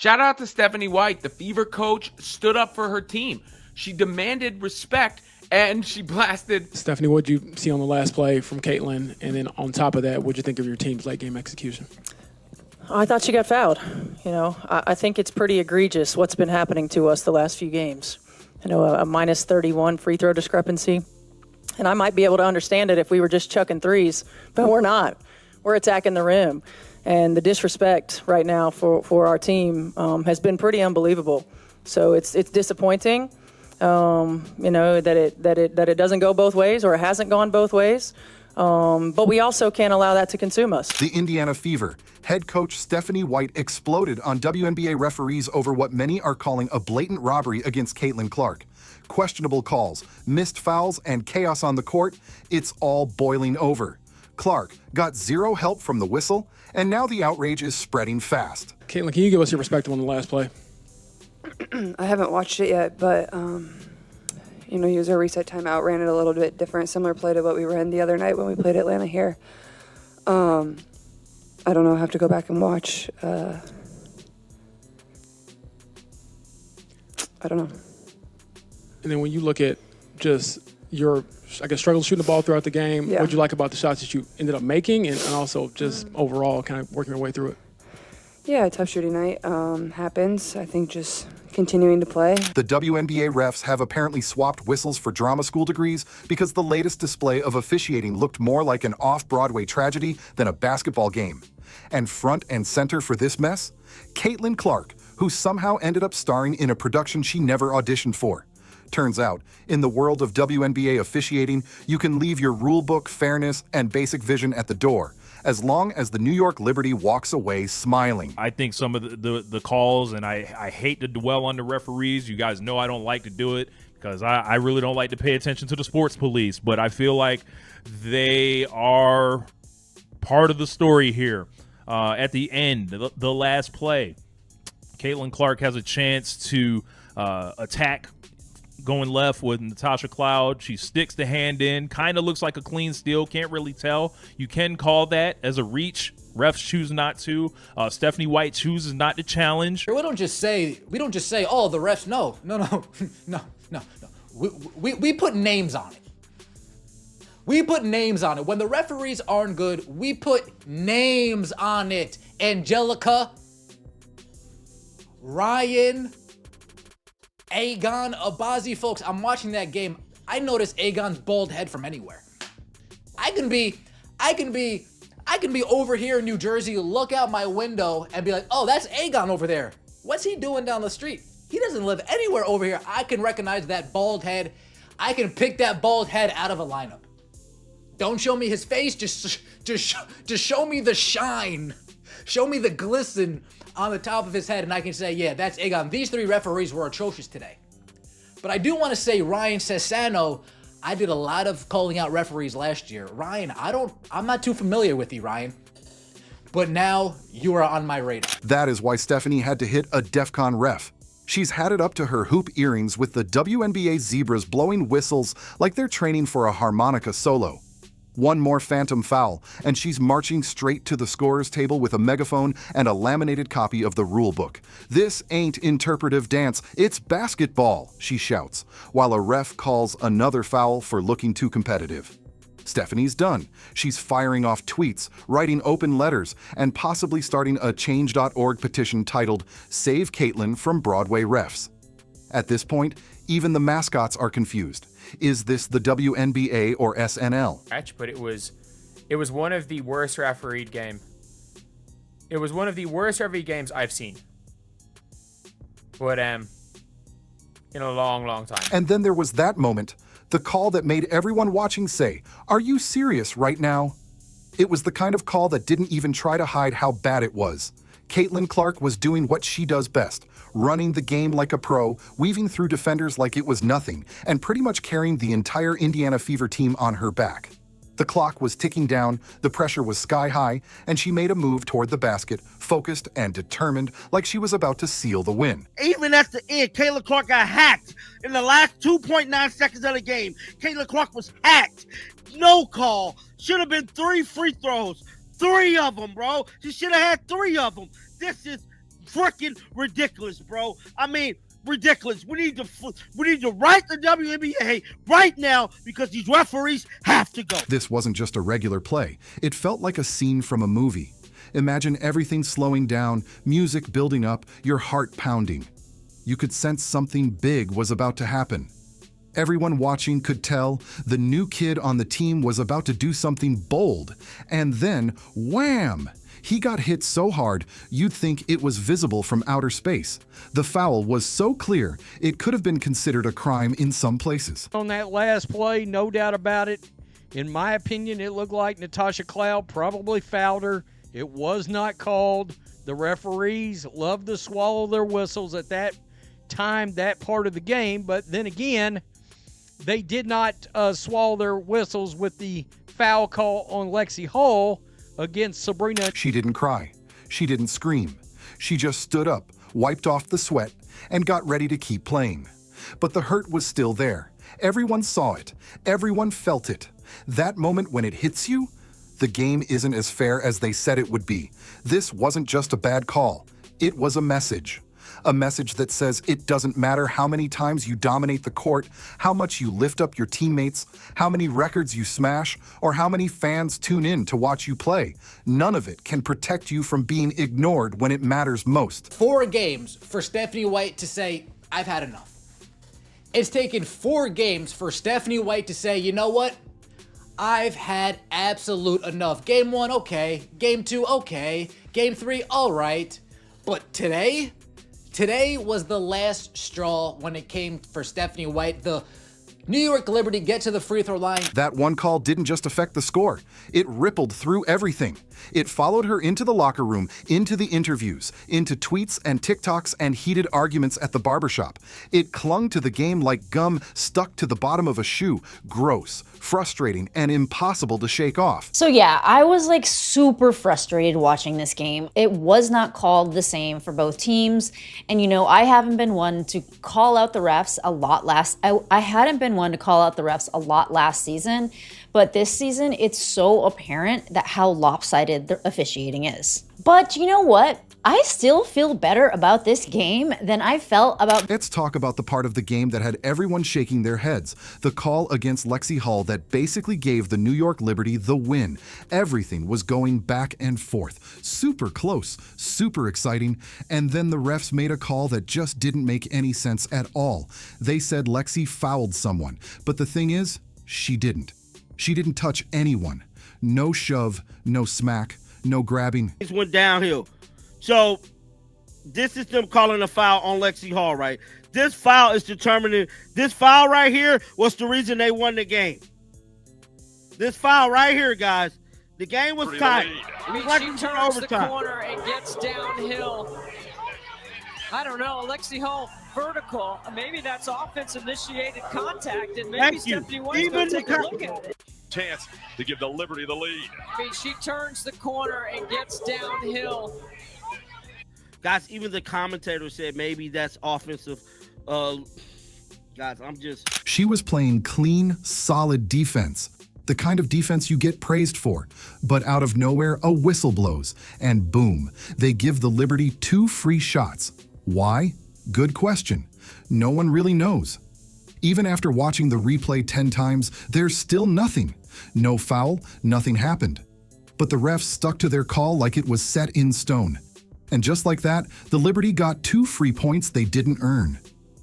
Shout out to Stephanie White. The Fever coach stood up for her team. She demanded respect, and she blasted. Stephanie, what did you see on the last play from Caitlin? And then on top of that, what did you think of your team's late game execution? I thought she got fouled. I think it's pretty egregious what's been happening to us the last few games. A minus 31 free throw discrepancy. And I might be able to understand it if we were just chucking threes, but we're not. We're attacking the rim. And the disrespect right now for our team has been pretty unbelievable. So it's disappointing, that it doesn't go both ways, or it hasn't gone both ways. But we also can't allow that to consume us. The Indiana Fever. Head coach Stephanie White exploded on WNBA referees over what many are calling a blatant robbery against Caitlin Clark. Questionable calls, missed fouls, and chaos on the court. It's all boiling over. Clark got zero help from the whistle, and now the outrage is spreading fast. Caitlin, can you give us your perspective on the last play? I haven't watched it yet, but, use our reset timeout, ran it a little bit different, similar play to what we ran the other night when we played Atlanta here. I don't know, I have to go back and watch. I don't know. And then when you look at just your, struggle shooting the ball throughout the game, what did you like about the shots that you ended up making and also just overall kind of working your way through it? Yeah, tough shooting night happens. I think just continuing to play. The WNBA refs have apparently swapped whistles for drama school degrees because the latest display of officiating looked more like an off-Broadway tragedy than a basketball game. And front and center for this mess? Caitlin Clark, who somehow ended up starring in a production she never auditioned for. Turns out, in the world of WNBA officiating, you can leave your rulebook, fairness, and basic vision at the door, as long as the New York Liberty walks away smiling. I think some of the calls, and I hate to dwell on the referees. You guys know I don't like to do it because I really don't like to pay attention to the sports police, but I feel like they are part of the story here. At the end, the last play, Caitlin Clark has a chance to attack going left with Natasha Cloud. She sticks the hand in, kind of looks like a clean steal, can't really tell. You can call that as a reach. Refs choose not to. Stephanie White chooses not to challenge. We don't just say, oh, the refs, no. We put names on it. We put names on it. When the referees aren't good, we put names on it. Angelica, Ryan, Aegon, Abazi, folks, I'm watching that game. I notice Aegon's bald head from anywhere. I can be over here in New Jersey, look out my window and be like, oh, that's Aegon over there. What's he doing down the street? He doesn't live anywhere over here. I can recognize that bald head. I can pick that bald head out of a lineup. Don't show me his face, just show me the shine. Show me the glisten on the top of his head, and I can say, yeah, that's Aegon. These three referees were atrocious today. But I do want to say, Ryan Sassano, I did a lot of calling out referees last year. Ryan, I'm not too familiar with you, Ryan. But now you are on my radar. That is why Stephanie had to hit a DEFCON ref. She's had it up to her hoop earrings with the WNBA Zebras blowing whistles like they're training for a harmonica solo. One more phantom foul, and she's marching straight to the scorer's table with a megaphone and a laminated copy of the rulebook. This ain't interpretive dance, it's basketball, she shouts, while a ref calls another foul for looking too competitive. Stephanie's done. She's firing off tweets, writing open letters, and possibly starting a Change.org petition titled Save Caitlin from Broadway Refs. At this point, even the mascots are confused. Is this the WNBA or SNL? But it was one of the worst refereed game. It was one of the worst refereed games I've seen. But in a long, long time. And then there was that moment, the call that made everyone watching say, "Are you serious right now?" It was the kind of call that didn't even try to hide how bad it was. Caitlin Clark was doing what she does best, running the game like a pro, weaving through defenders like it was nothing, and pretty much carrying the entire Indiana Fever team on her back. The clock was ticking down, the pressure was sky high, and she made a move toward the basket, focused and determined, like she was about to seal the win. Even at the end, Caitlin Clark got hacked in the last 2.9 seconds of the game. Caitlin Clark was hacked. No call. Should have been 3 free throws. 3 of them, bro. She should have had 3 of them. This is freaking ridiculous, bro. I mean, ridiculous. We need to write the WNBA right now because these referees have to go. This wasn't just a regular play. It felt like a scene from a movie. Imagine everything slowing down, music building up, your heart pounding. You could sense something big was about to happen. Everyone watching could tell the new kid on the team was about to do something bold. And then, wham! He got hit so hard, you'd think it was visible from outer space. The foul was so clear, it could have been considered a crime in some places. On that last play, no doubt about it. In my opinion, it looked like Natasha Cloud probably fouled her. It was not called. The referees love to swallow their whistles at that time, that part of the game. But then again, they did not swallow their whistles with the foul call on Lexi Hall against Sabrina. She didn't cry. She didn't scream. She just stood up, wiped off the sweat, and got ready to keep playing. But the hurt was still there. Everyone saw it. Everyone felt it. That moment when it hits you, the game isn't as fair as they said it would be. This wasn't just a bad call. It was a message. A message that says it doesn't matter how many times you dominate the court, how much you lift up your teammates, how many records you smash, or how many fans tune in to watch you play. None of it can protect you from being ignored when it matters most. 4 games for Stephanie White to say, I've had enough. It's taken 4 games for Stephanie White to say, you know what? I've had absolute enough. Game 1, okay. Game 2, okay. Game 3, all right. But today was the last straw when it came for Stephanie White. The New York Liberty get to the free throw line. That one call didn't just affect the score. It rippled through everything. It followed her into the locker room, into the interviews, into tweets and TikToks and heated arguments at the barbershop. It clung to the game like gum stuck to the bottom of a shoe. Gross, frustrating, and impossible to shake off. So yeah, I was like super frustrated watching this game. It was not called the same for both teams. And you know, I haven't been one to call out the refs a lot I hadn't been one to call out the refs a lot last season, but this season it's so apparent that how lopsided the officiating is. But you know what? I still feel better about this game than I felt about... Let's talk about the part of the game that had everyone shaking their heads. The call against Lexi Hall that basically gave the New York Liberty the win. Everything was going back and forth. Super close, super exciting. And then the refs made a call that just didn't make any sense at all. They said Lexi fouled someone. But the thing is, she didn't. She didn't touch anyone. No shove, no smack, no grabbing. It went downhill. So this is them calling a foul on Lexi Hall, right? This foul is determining. This foul right here was the reason they won the game. This foul right here, guys. The game was tight. I mean, she turns the corner and gets downhill. I don't know, Lexi Hall vertical. Maybe that's offense-initiated contact, and maybe Stephanie White's going to take a look at it. Chance to give the Liberty the lead. I mean, she turns the corner and gets downhill. Guys, even the commentator said maybe that's offensive. Guys, She was playing clean, solid defense. The kind of defense you get praised for. But out of nowhere, a whistle blows. And boom, they give the Liberty 2 free shots. Why? Good question. No one really knows. Even after watching the replay 10 times, there's still nothing. No foul, nothing happened. But the refs stuck to their call like it was set in stone. And just like that, the Liberty got 2 free points they didn't earn.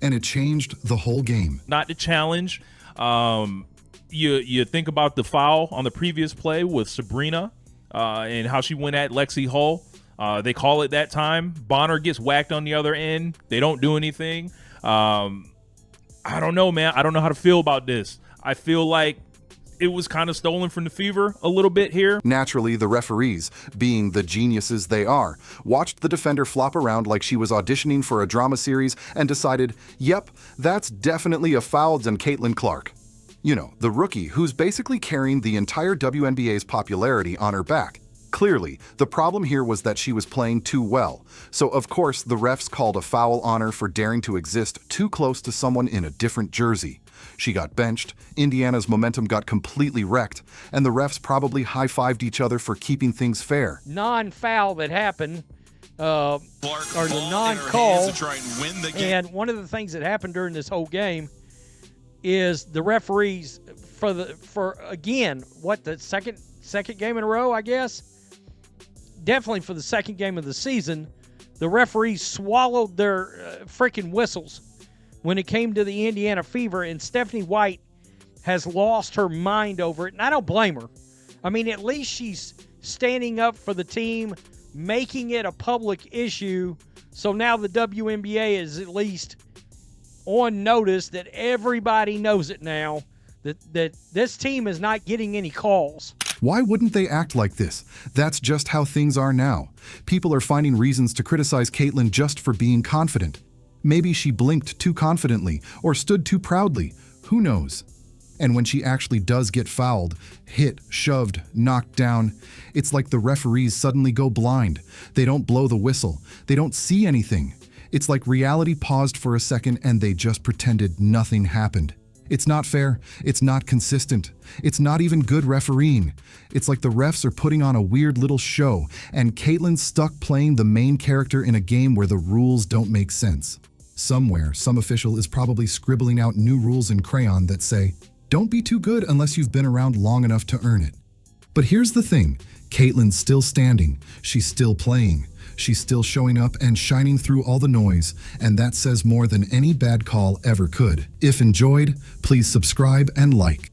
And it changed the whole game. Not to challenge. You think about the foul on the previous play with Sabrina and how she went at Lexi Hall. They call it that time. Bonner gets whacked on the other end. They don't do anything. I don't know, man. I don't know how to feel about this. I feel like it was kind of stolen from the Fever a little bit here. Naturally, the referees, being the geniuses they are, watched the defender flop around like she was auditioning for a drama series and decided, yep, that's definitely a foul on Caitlin Clark. You know, the rookie who's basically carrying the entire WNBA's popularity on her back. Clearly, the problem here was that she was playing too well. So of course, the refs called a foul on her for daring to exist too close to someone in a different jersey. She got benched, Indiana's momentum got completely wrecked, and the refs probably high-fived each other for keeping things fair. Non-foul that happened or the non-call. And one of the things that happened during this whole game is the referees for again, what, the second game in a row, I guess? Definitely for the second game of the season, the referees swallowed their freaking whistles when it came to the Indiana Fever, and Stephanie White has lost her mind over it, and I don't blame her. I mean, at least she's standing up for the team, making it a public issue, so now the WNBA is at least on notice that everybody knows it now, that this team is not getting any calls. Why wouldn't they act like this? That's just how things are now. People are finding reasons to criticize Caitlin just for being confident. Maybe she blinked too confidently or stood too proudly. Who knows? And when she actually does get fouled, hit, shoved, knocked down, it's like the referees suddenly go blind. They don't blow the whistle. They don't see anything. It's like reality paused for a second and they just pretended nothing happened. It's not fair. It's not consistent. It's not even good refereeing. It's like the refs are putting on a weird little show, and Caitlin's stuck playing the main character in a game where the rules don't make sense. Somewhere, some official is probably scribbling out new rules in crayon that say, "Don't be too good unless you've been around long enough to earn it." But here's the thing. Caitlin's still standing. She's still playing. She's still showing up and shining through all the noise, and that says more than any bad call ever could. If enjoyed, please subscribe and like.